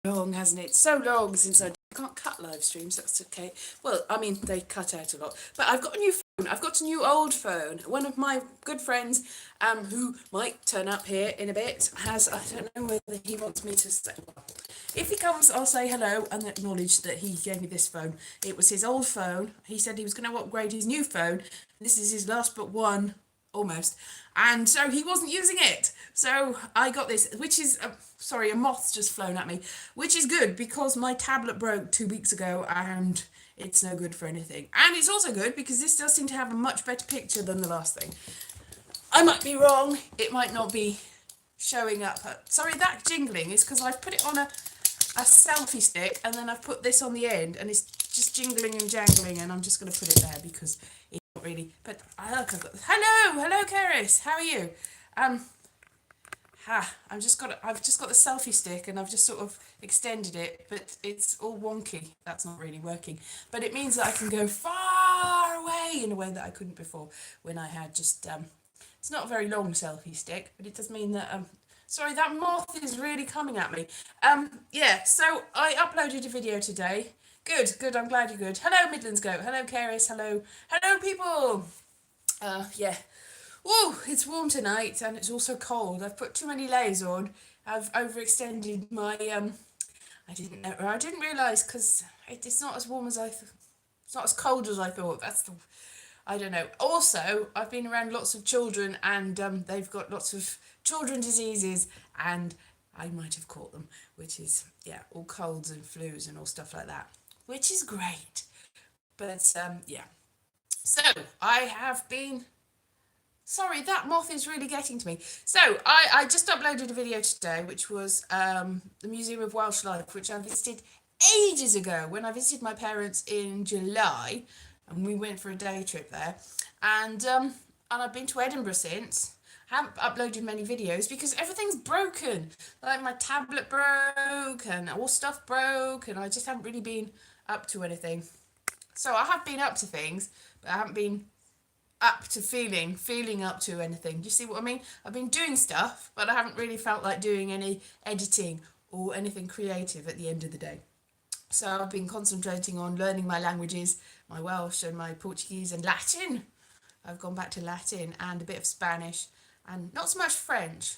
long, hasn't it? So long since I can't cut live streams. That's okay. Well, I mean, they cut out a lot. But I've got a new phone. I've got a new old phone. One of my good friends, who might turn up here in a bit, has, I don't know whether he wants me to say. If he comes, I'll say hello and acknowledge that he gave me this phone. It was his old phone. He said he was going to upgrade his new phone. This is his last but one, almost. And so he wasn't using it. So I got this, which is, sorry, a moth's just flown at me, which is good because my tablet broke 2 weeks ago and it's no good for anything. And it's also good because this does seem to have a much better picture than the last thing. I might be wrong. It might not be showing up. Sorry, that jingling is because I've put it on a selfie stick and then I've put this on the end and it's just jingling and jangling, and I'm just going to put it there because it's not really. But hello Keris, how are you? I've just got the selfie stick and I've just sort of extended it, but it's all wonky. That's not really working, but it means that I can go far away in a way that I couldn't before when I had just it's not a very long selfie stick, but it does mean that sorry, that moth is really coming at me. Yeah, so I uploaded a video today. Good, I'm glad you're good. Hello, Midlands Goat. Hello, Keris. Hello, people. Yeah. Whoa, it's warm tonight and it's also cold. I've put too many layers on. I've overextended my, I didn't realise because it's not as warm as it's not as cold as I thought. I don't know. Also, I've been around lots of children and they've got lots of children diseases and I might have caught them, which is, yeah, all colds and flus and all stuff like that, which is great. But, yeah. So, I have been... Sorry, that moth is really getting to me. So, I just uploaded a video today, which was the Museum of Welsh Life, which I visited ages ago when I visited my parents in July. And we went for a day trip there, and I've been to Edinburgh since. I haven't uploaded many videos because everything's broken. Like my tablet broke and all stuff broke, and I just haven't really been up to anything. So I have been up to things, but I haven't been up to feeling up to anything. Do you see what I mean? I've been doing stuff, but I haven't really felt like doing any editing or anything creative at the end of the day. So I've been concentrating on learning my languages, my Welsh and my Portuguese and Latin. I've gone back to Latin and a bit of Spanish and not so much French.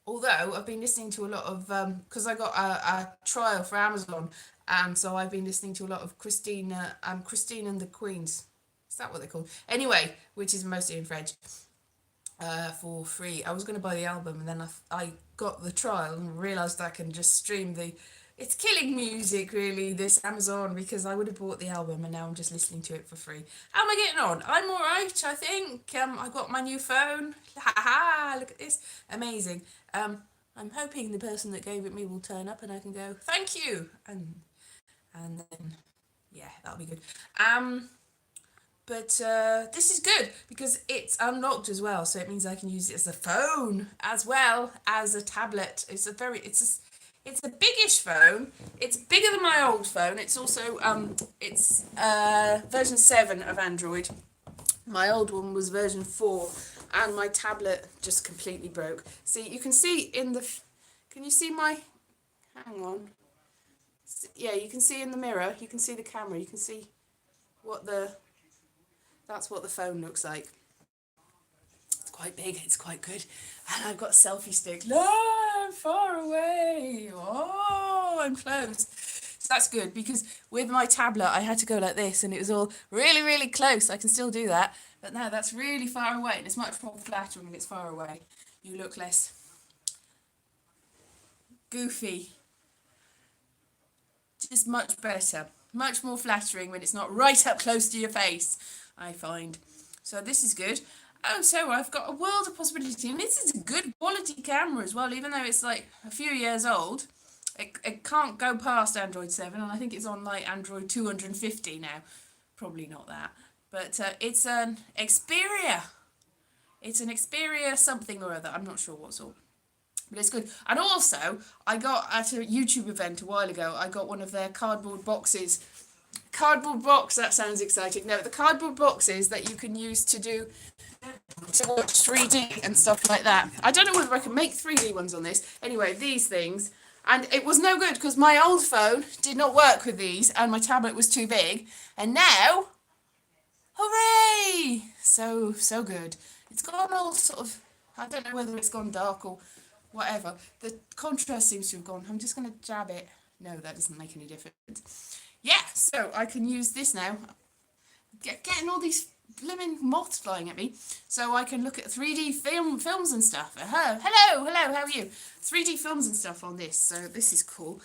Although I've been listening to a lot of, because I got a trial for Amazon, and so I've been listening to a lot of Christine and the Queens. Is that what they're called? Anyway, which is mostly in French, for free. I was going to buy the album and then I got the trial and realised I can just stream the... It's killing music, really, this Amazon, because I would have bought the album and now I'm just listening to it for free. How am I getting on? I'm all right, I think. I got my new phone. Ha ha! Look at this. Amazing. I'm hoping the person that gave it me will turn up and I can go, thank you! And then, yeah, that'll be good. But this is good because it's unlocked as well, so it means I can use it as a phone as well as a tablet. It's a biggish phone. It's bigger than my old phone. It's also it's version 7 of Android. My old one was version 4, and my tablet just completely broke. See, you can see in the... Can you see my... Hang on. Yeah, you can see in the mirror. You can see the camera. You can see what the... That's what the phone looks like. It's quite big. It's quite good. And I've got a selfie stick. No, I'm far away. Oh, I'm close. So that's good because with my tablet, I had to go like this and it was all really, really close. I can still do that. But now that's really far away and it's much more flattering when it's far away. You look less goofy. Just much better. Much more flattering when it's not right up close to your face, I find. So this is good. Oh, so I've got a world of possibility, and this is a good quality camera as well, even though it's like a few years old. It can't go past Android 7, and I think it's on like Android 250 now. Probably not that. But it's an Xperia. It's an Xperia something or other. I'm not sure what sort. But it's good. And also, I got at a YouTube event a while ago, I got one of their cardboard boxes. Cardboard box, that sounds exciting. No, the cardboard boxes that you can use to watch 3D and stuff like that. I don't know whether I can make 3D ones on this. Anyway, these things And it was no good because my old phone did not work with these and my tablet was too big. And now, hooray! So good. It's gone all sort of, I don't know whether it's gone dark or whatever. The contrast seems to have gone. I'm just going to jab it. No, that doesn't make any difference. Yeah, so I can use this now. Getting all these blimmin' moths flying at me, so I can look at 3D films and stuff. Hello, how are you? 3D films and stuff on this, so this is cool.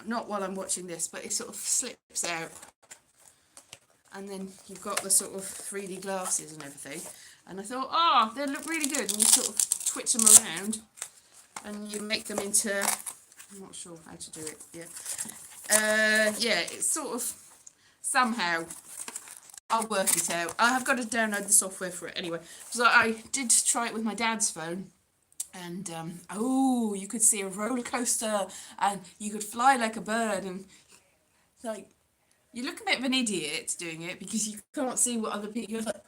Not while I'm watching this, but it sort of slips out, and then you've got the sort of 3D glasses and everything. And I thought, they look really good, and you sort of twitch them around, and you make them into. I'm not sure how to do it. Yeah, it's sort of somehow. I'll work it out. I have got to download the software for it anyway. So I did try it with my dad's phone. And, you could see a roller coaster. And you could fly like a bird. And, like, you look a bit of an idiot doing it. Because you can't see what other people... You're like,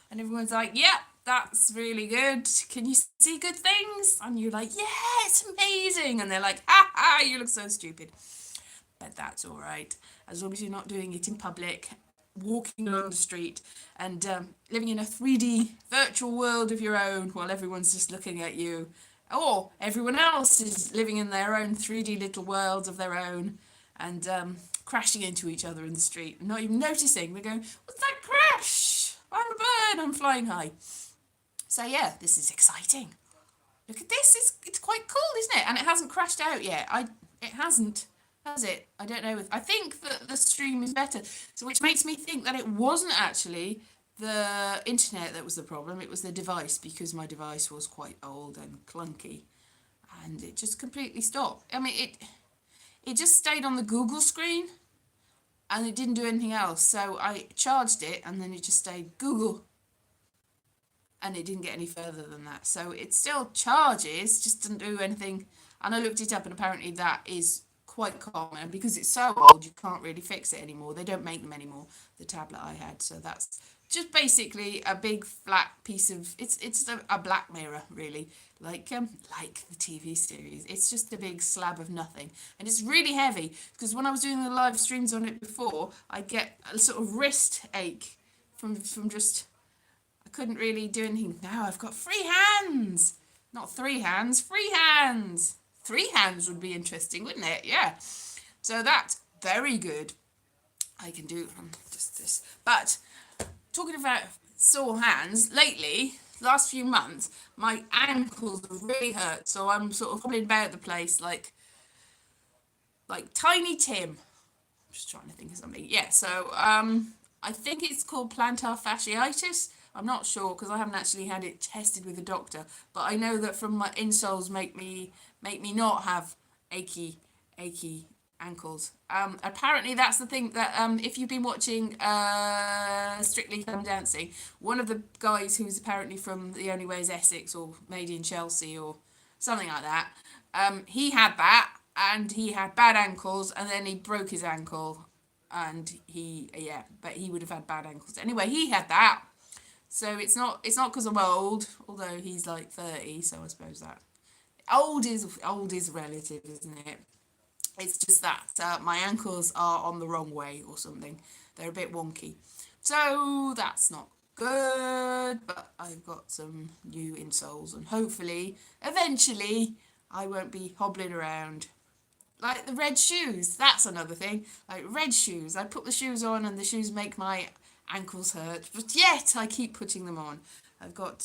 and everyone's like, yeah, that's really good. Can you see good things? And you're like, yeah, it's amazing. And they're like, ha ha, you look so stupid. But that's all right, as long as you're not doing it in public, walking along the street, and living in a 3D virtual world of your own while everyone's just looking at you, or everyone else is living in their own 3D little worlds of their own, and crashing into each other in the street, and not even noticing. They're going, what's that crash? I'm a bird, I'm flying high. So yeah, this is exciting. Look at this, it's quite cool, isn't it? And it hasn't crashed out yet. It hasn't. Has it? I don't know. I think that the stream is better, so which makes me think that it wasn't actually the internet that was the problem. It was the device, because my device was quite old and clunky, and it just completely stopped. I mean, it just stayed on the Google screen, and it didn't do anything else. So I charged it, and then it just stayed Google, and it didn't get any further than that. So it still charges, just didn't do anything. And I looked it up, and apparently that is quite common, because it's so old you can't really fix it anymore. They don't make them anymore, the tablet I had. So that's just basically a big flat piece of it's a black mirror, really, like the TV series. It's just a big slab of nothing, and it's really heavy, because when I was doing the live streams on it before, I get a sort of wrist ache from just, I couldn't really do anything. Now I've got free hands, not 3 hands, free hands. 3 hands would be interesting, wouldn't it? Yeah. So that's very good. I can do just this. But talking about sore hands, lately, last few months, my ankles have really hurt. So I'm sort of hobbling about the place like Tiny Tim. I'm just trying to think of something. Yeah. So I think it's called plantar fasciitis. I'm not sure, because I haven't actually had it tested with a doctor, but I know that from my insoles make me not have achy ankles. Apparently that's the thing that if you've been watching Strictly Come Dancing, one of the guys who's apparently from The Only Way is Essex, or Made in Chelsea, or something like that, he had that, and he had bad ankles, and then he broke his ankle, and but he would have had bad ankles anyway. He had that. So it's not because I'm old, although he's like 30, so I suppose that old is relative, isn't it? It's just that my ankles are on the wrong way or something. They're a bit wonky, so that's not good. But I've got some new insoles, and hopefully, eventually, I won't be hobbling around. Like the red shoes, that's another thing. Like red shoes, I put the shoes on, and the shoes make my ankles hurt, but yet I keep putting them on. I've got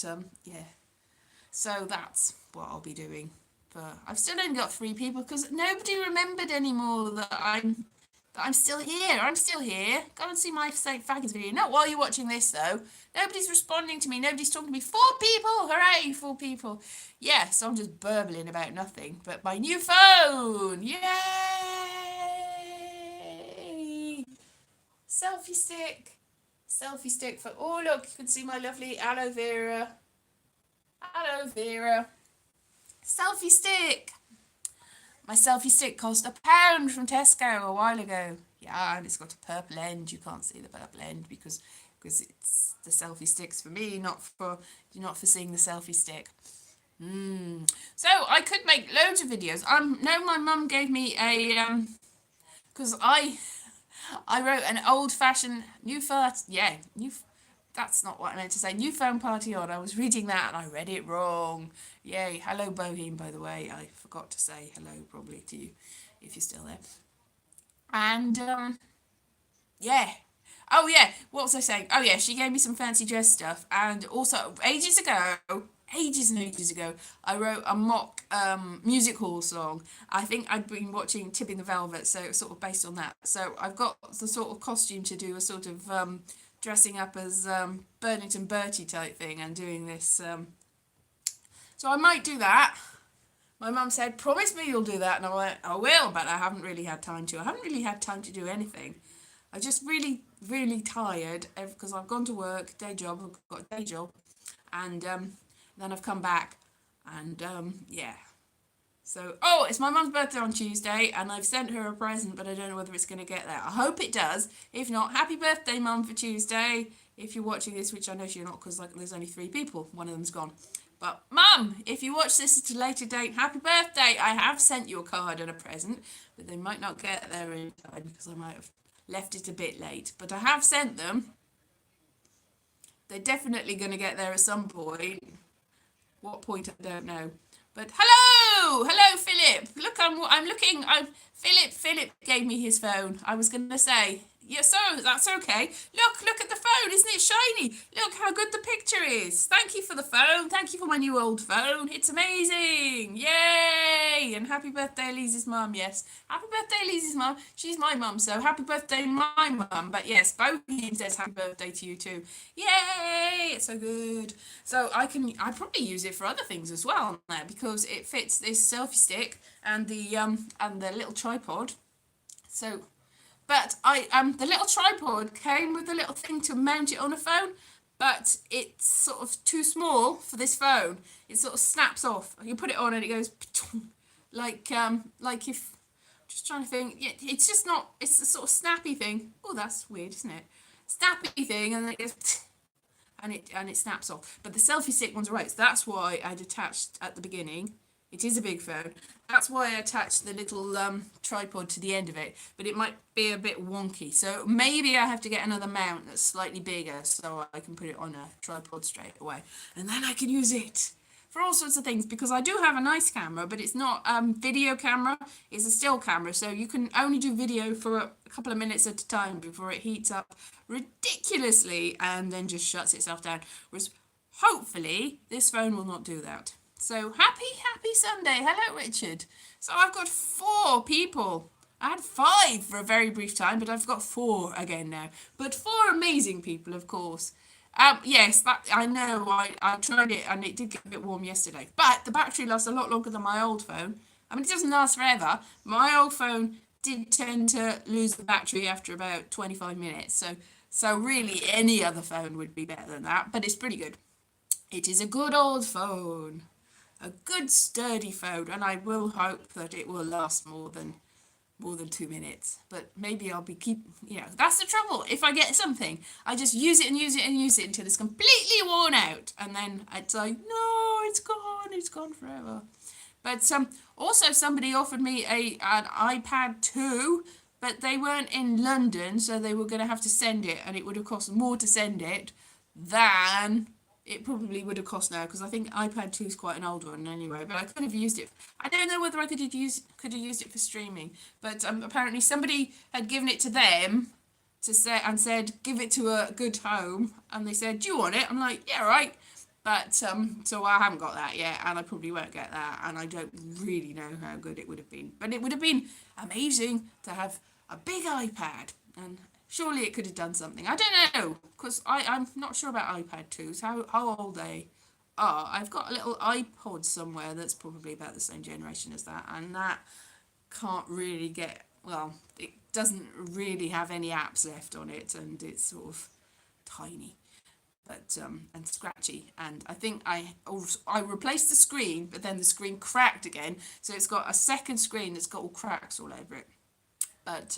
so that's what I'll be doing. But I've still only got 3 people, because nobody remembered anymore that I'm still here. I'm still here. Go and see my St. Faggots video. Not while you're watching this, though. Nobody's responding to me. Nobody's talking to me. 4 people! Hooray! 4 people. Yeah, so I'm just burbling about nothing. But my new phone! Yay! Selfie stick. Selfie stick for, oh look, you can see my lovely aloe vera. Aloe vera. Selfie stick. My selfie stick cost £1 from Tesco a while ago. Yeah, and it's got a purple end. You can't see the purple end because it's the selfie sticks for me, not for seeing the selfie stick. So I could make loads of videos. No, my mum gave me a because I wrote an old-fashioned that's not what I meant to say. New phone party on. I was reading that and I read it wrong. Yay. Hello, Boheme, by the way. I forgot to say hello probably to you if you're still there. And yeah. Oh yeah, what was I saying? Oh yeah, she gave me some fancy dress stuff, and also ages and ages ago, I wrote a mock music hall song. I think I'd been watching Tipping the Velvet, so it was sort of based on that. So I've got the sort of costume to do a sort of dressing up as Burlington Bertie type thing and doing this. So I might do that. My mum said, promise me you'll do that. And I went, I will, but I haven't really had time to. I haven't really had time to do anything. I just really, really tired because I've gone to work, day job, I've got a day job. And then I've come back and yeah. So, oh, it's my mum's birthday on Tuesday and I've sent her a present, but I don't know whether it's going to get there. I hope it does. If not, happy birthday, Mum, for Tuesday. If you're watching this, which I know you're not because like, there's only 3 people. One of them's gone. But Mum, if you watch this at a later date, happy birthday. I have sent you a card and a present, but they might not get there in time because I might have left it a bit late. But I have sent them. They're definitely going to get there at some point. What point, I don't know. But hello, Philip. Look, I'm looking. Philip gave me his phone. I was going to say, yeah, so that's okay. Look at the phone. Isn't it shiny? Look how good the picture is. Thank you for the phone. Thank you for my new old phone. It's amazing. Yay! And happy birthday, Elise's mum. Yes, happy birthday, Elise's mum. She's my mum, so happy birthday, my mum. But yes, both of you says happy birthday to you too. Yay! It's so good. So I probably use it for other things as well now because it fits this selfie stick and the little tripod. So, but the little tripod came with a little thing to mount it on a phone, but it's sort of too small for this phone. It sort of snaps off. You put it on and it goes like if just trying to think. Yeah, it's just not. It's a sort of snappy thing. Oh, that's weird, isn't it? Snappy thing, and then it goes and it snaps off. But the selfie stick one's right. So that's why I'd attached at the beginning. It is a big phone. That's why I attached the little tripod to the end of it. But it might be a bit wonky. So maybe I have to get another mount that's slightly bigger so I can put it on a tripod straight away. And then I can use it for all sorts of things because I do have a nice camera, but it's not video camera. It's a still camera. So you can only do video for a couple of minutes at a time before it heats up ridiculously and then just shuts itself down. Whereas hopefully this phone will not do that. So happy Sunday. Hello, Richard. So I've got 4 people. I had 5 for a very brief time, but I've got 4 again now. But 4 amazing people, of course. Yes, that I know. I tried it and it did get a bit warm yesterday. But the battery lasts a lot longer than my old phone. I mean, it doesn't last forever. My old phone did tend to lose the battery after about 25 minutes. So really, any other phone would be better than that. But it's pretty good. It is a good old phone. A good sturdy phone, and I will hope that it will last more than 2 minutes. But maybe I'll be that's the trouble. If I get something, I just use it and use it and use it until it's completely worn out, and then it's like, no, it's gone forever. But also somebody offered me an iPad 2, but they weren't in London, so they were going to have to send it, and it would have cost more to send it than it probably would have cost now because I think iPad 2 is quite an old one anyway, but I could have used it. I don't know whether I could have used it for streaming, but apparently somebody had given it to them to say and said give it to a good home, and they said, do you want it? I'm like, yeah, right. But so I haven't got that yet, and I probably won't get that, and I don't really know how good it would have been, but it would have been amazing to have a big iPad, and surely it could have done something. I don't know, because I'm not sure about iPad 2s, how old they are. I've got a little iPod somewhere that's probably about the same generation as that, and that can't really it doesn't really have any apps left on it, and it's sort of tiny. But and scratchy, and I think I replaced the screen, but then the screen cracked again, so it's got a second screen that's got all cracks all over it. But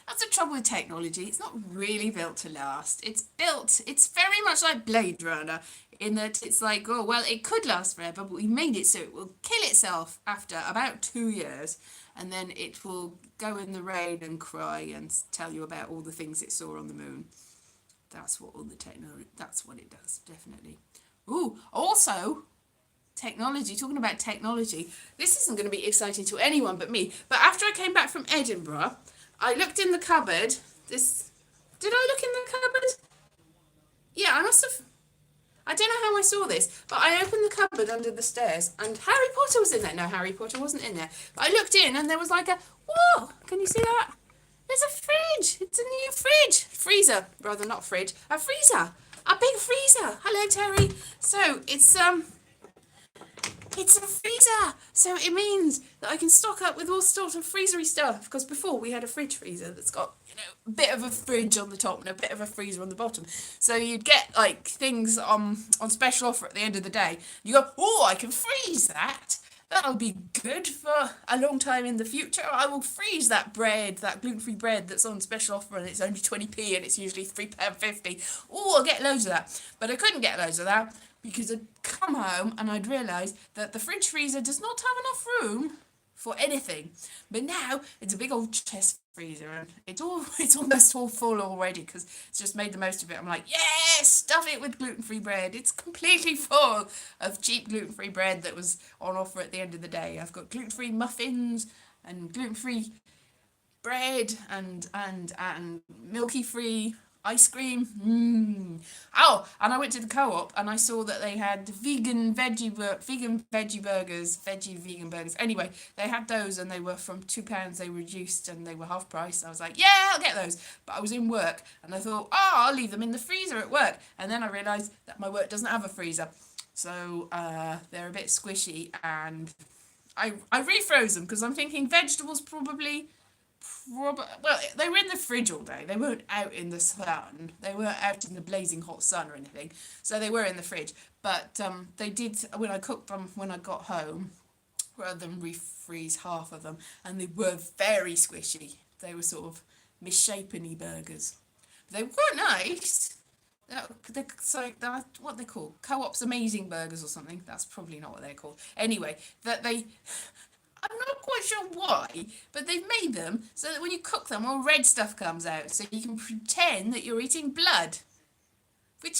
that's the trouble with technology. It's not really built to last. It's very much like Blade Runner in that it's like, oh, well, it could last forever, but we made it so it will kill itself after about 2 years, and then it will go in the rain and cry and tell you about all the things it saw on the moon. That's what all the technology, that's what it does, definitely. Ooh, also, technology, talking about technology, this isn't going to be exciting to anyone but me, but after I came back from Edinburgh, I looked in the cupboard. Did I look in the cupboard? Yeah, I must have. I don't know how I saw this, but I opened the cupboard under the stairs and Harry Potter was in there. No, Harry Potter wasn't in there. But I looked in and there was like a, whoa, can you see that? There's a fridge. It's a new fridge. Freezer, rather, not fridge. A freezer. A big freezer. Hello, Terry. So it's a freezer, so it means that I can stock up with all sorts of freezery stuff. Because before we had a fridge freezer that's got, a bit of a fridge on the top and a bit of a freezer on the bottom. So you'd get like things on special offer at the end of the day. You go, oh, I can freeze that. That'll be good for a long time in the future. I will freeze that bread, that gluten-free bread that's on special offer and it's only 20p and it's usually £3.50. Oh, I'll get loads of that. But I couldn't get loads of that because I'd come home and I'd realise that the fridge freezer does not have enough room for anything. But now it's a big old chest freezer and it's almost all full already because it's just made the most of it. I'm like, yes, stuff it with gluten-free bread. It's completely full of cheap gluten-free bread that was on offer at the end of the day. I've got gluten-free muffins and gluten-free bread and milky-free ice cream. Oh, and I went to the Co-op and I saw that they had vegan veggie burgers, vegan burgers. Anyway, they had those and they were from £2. They reduced and they were half price. I was like, yeah, I'll get those. But I was in work and I thought, oh, I'll leave them in the freezer at work. And then I realised that my work doesn't have a freezer, so they're a bit squishy. And I refroze them because I'm thinking vegetables probably. Well, they were in the fridge all day. They weren't out in the sun. They weren't out in the blazing hot sun or anything. So they were in the fridge. But they did, when I cooked them when I got home, rather than refreeze half of them, and they were very squishy. They were sort of misshapen-y burgers. They were quite nice. They're what they call Co-op's Amazing Burgers or something. That's probably not what they're called. Anyway, I'm not quite sure why, but they've made them so that when you cook them, all red stuff comes out, so you can pretend that you're eating blood. Which,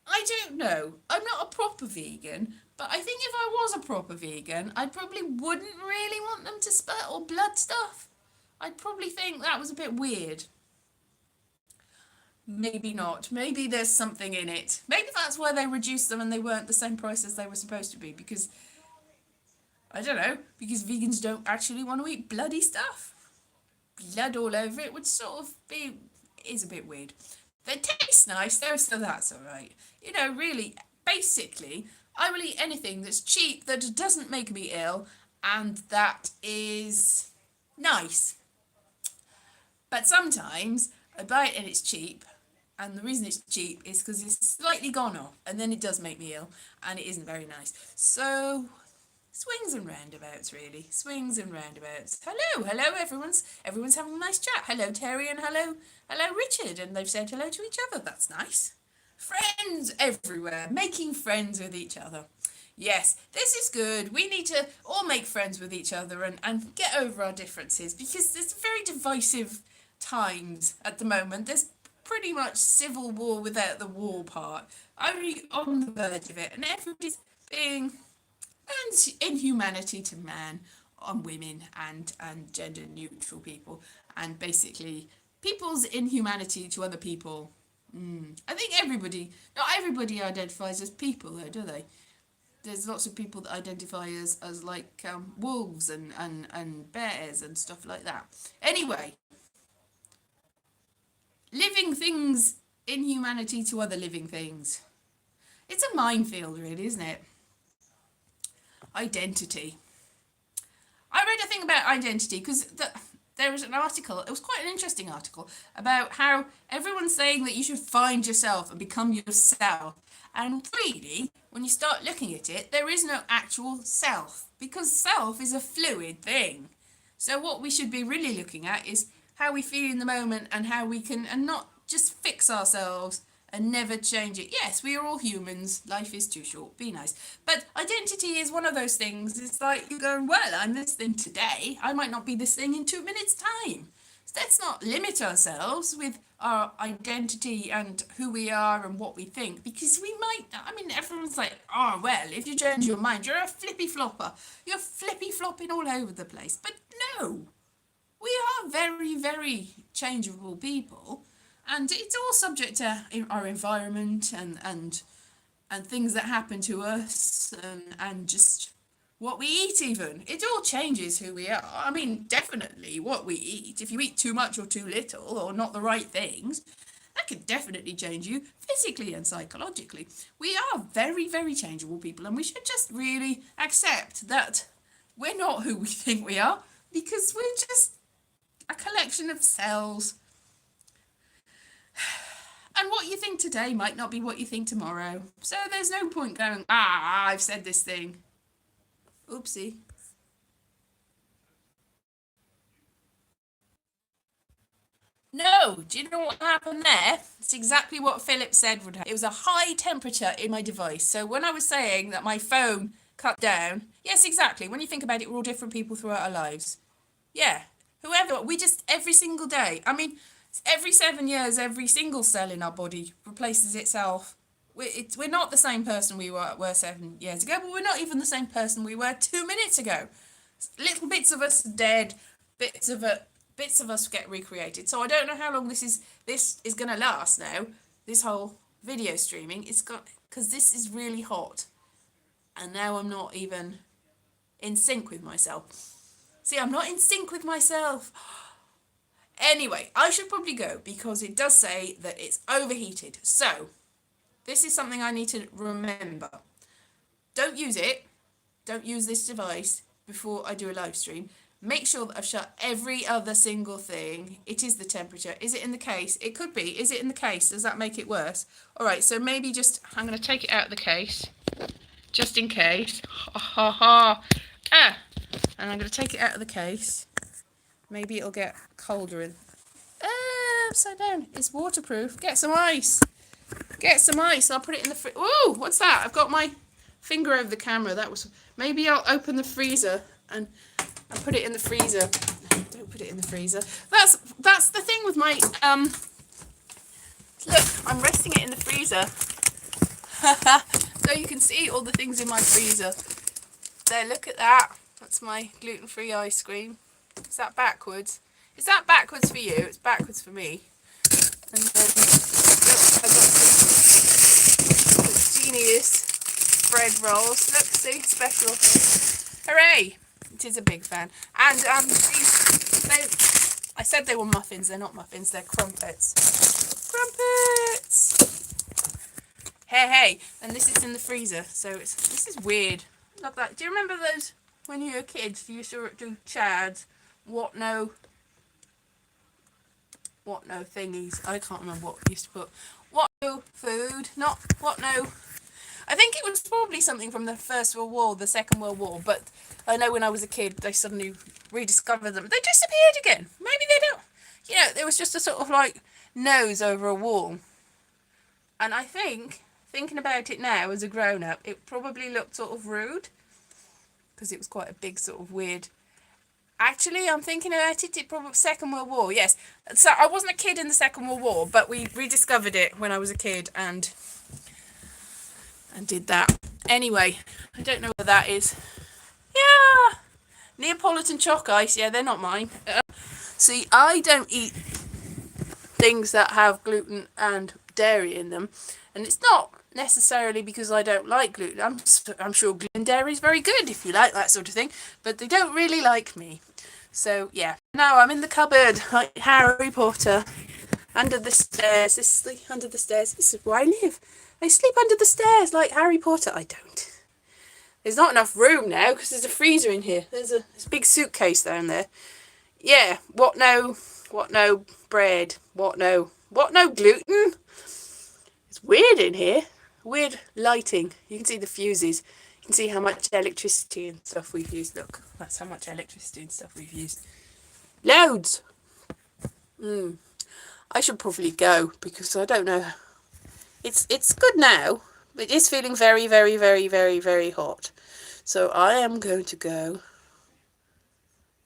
I don't know. I'm not a proper vegan, but I think if I was a proper vegan, I probably wouldn't really want them to spurt all blood stuff. I'd probably think that was a bit weird. Maybe not. Maybe there's something in it. Maybe that's why they reduced them and they weren't the same price as they were supposed to be, because I don't know, because vegans don't actually want to eat bloody stuff. Blood all over it would sort of is a bit weird. They taste nice though, so that's alright. Really, basically, I will eat anything that's cheap, that doesn't make me ill, and that is nice. But sometimes I buy it and it's cheap, and the reason it's cheap is because it's slightly gone off, and then it does make me ill, and it isn't very nice. So swings and roundabouts, really. Swings and roundabouts. Hello, everyone's having a nice chat. Hello, Terry, and hello, Richard, and they've said hello to each other. That's nice. Friends everywhere, making friends with each other. Yes, this is good. We need to all make friends with each other and get over our differences, because there's very divisive times at the moment. There's pretty much civil war without the war part. Only on the verge of it, and everybody's being and inhumanity to man, on women and gender neutral people, and basically people's inhumanity to other people. I think not everybody identifies as people though, do they? There's lots of people that identify as like wolves and bears and stuff like that. Anyway, living things, inhumanity to other living things. It's a minefield, really, isn't it? Identity. I read a thing about identity because there was an article, it was quite an interesting article, about how everyone's saying that you should find yourself and become yourself. And really, when you start looking at it, there is no actual self, because self is a fluid thing. So what we should be really looking at is how we feel in the moment and how we can, and not just fix ourselves and never change it. Yes, we are all humans. Life is too short. Be nice. But identity is one of those things. It's like you're going, well, I'm this thing today. I might not be this thing in 2 minutes' time. So let's not limit ourselves with our identity and who we are and what we think, because we might, I mean, everyone's like, oh, well, if you change your mind, you're a flippy flopper. You're flippy flopping all over the place. But no, we are very, very changeable people. And it's all subject to our environment and things that happen to us and just what we eat even. It all changes who we are. I mean, definitely what we eat. If you eat too much or too little or not the right things, that could definitely change you physically and psychologically. We are very, very changeable people, and we should just really accept that we're not who we think we are, because we're just a collection of cells. And what you think today might not be what you think tomorrow. So there's no point going, I've said this thing. Oopsie. No, do you know what happened there? It's exactly what Philip said would happen. It was a high temperature in my device. So when I was saying that my phone cut down, yes, exactly. When you think about it, we're all different people throughout our lives. Yeah, whoever, we just, every single day. I mean, every 7 years, every single cell in our body replaces itself. We're not the same person we were 7 years ago, but we're not even the same person we were 2 minutes ago. Little bits of us are dead, bits of us get recreated. So I don't know how long this is going to last now, this whole video streaming. It's got, because this is really hot. And now I'm not even in sync with myself. See, I'm not in sync with myself. Anyway, I should probably go because it does say that it's overheated. So, this is something I need to remember. Don't use it. Don't use this device before I do a live stream. Make sure that I've shut every other single thing. It is the temperature. Is it in the case? It could be. Is it in the case? Does that make it worse? All right, so maybe just, I'm going to take it out of the case, just in case. Ha ha ha. And I'm going to take it out of the case. Maybe it'll get colder in. Upside down. It's waterproof. Get some ice. Get some ice. I'll put it in the fridge. Ooh, what's that? I've got my finger over the camera. That was. Maybe I'll open the freezer and put it in the freezer. Don't put it in the freezer. That's the thing with my Look, I'm resting it in the freezer. So you can see all the things in my freezer. There, look at that. That's my gluten-free ice cream. Is that backwards? Is that backwards for you? It's backwards for me. And then look, I got some genius bread rolls. Look, see, special. Hooray! It is a big fan. And I said they were muffins. They're not muffins. They're crumpets. Crumpets. Hey. And this is in the freezer. So this is weird. Look that. Do you remember those when you were kids? You used to do chads. What no thingies. I can't remember what we used to put. What no food. Not what no. I think it was probably something from the First World War, the Second World War, but I know when I was a kid, they suddenly rediscovered them. They disappeared again. Maybe they don't. You know, there was just a sort of like nose over a wall. And I think, thinking about it now as a grown-up, it probably looked sort of rude, because it was quite a big sort of weird. Actually, I'm thinking about it, it probably Second World War, yes. So I wasn't a kid in the Second World War, but we rediscovered it when I was a kid and did that. Anyway, I don't know what that is. Yeah, Neapolitan choc ice. Yeah, they're not mine. See, I don't eat things that have gluten and dairy in them, and it's not necessarily because I don't like gluten. I'm sure gluten and dairy is very good if you like that sort of thing, but they don't really like me. So yeah, now I'm in the cupboard like Harry Potter, under the stairs. This is under the stairs. This is where I live. I sleep under the stairs like Harry Potter. I don't. There's not enough room now because there's a freezer in here. There's a big suitcase down there. Yeah, what no bread, what no gluten. It's weird in here. Weird lighting. You can see the fuses. You can see how much electricity and stuff we've used. Look, that's how much electricity and stuff we've used. Loads. I should probably go because I don't know. It's good now, but it is feeling very, very, very, very, very hot. So I am going to go.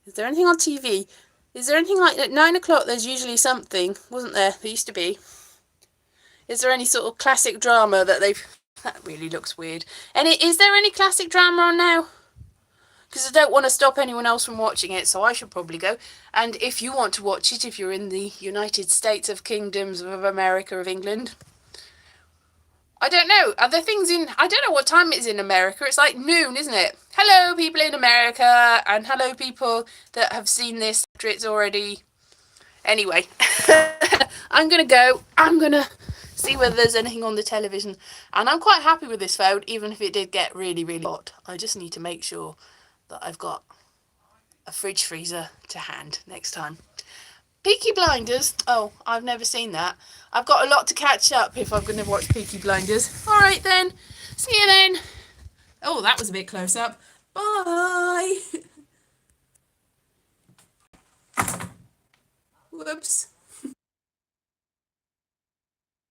Is there anything on TV? Is there anything like at 9 o'clock? There's usually something, wasn't there? There used to be. Is there any sort of classic drama that they've? That really looks weird. Is there any classic drama on now? Because I don't want to stop anyone else from watching it, so I should probably go. And if you want to watch it, if you're in the United States of Kingdoms of America of England, I don't know. Are there things in? I don't know what time it is in America. It's like noon, isn't it? Hello, people in America, and hello, people that have seen this after it's already. Anyway, I'm gonna go. I'm gonna see whether there's anything on the television, and I'm quite happy with this phone, even if it did get really, really hot. I just need to make sure that I've got a fridge freezer to hand next time. Peaky Blinders. Oh, I've never seen that. I've got a lot to catch up if I'm going to watch Peaky Blinders. All right then. See you then. Oh, that was a bit close up. Bye. Whoops.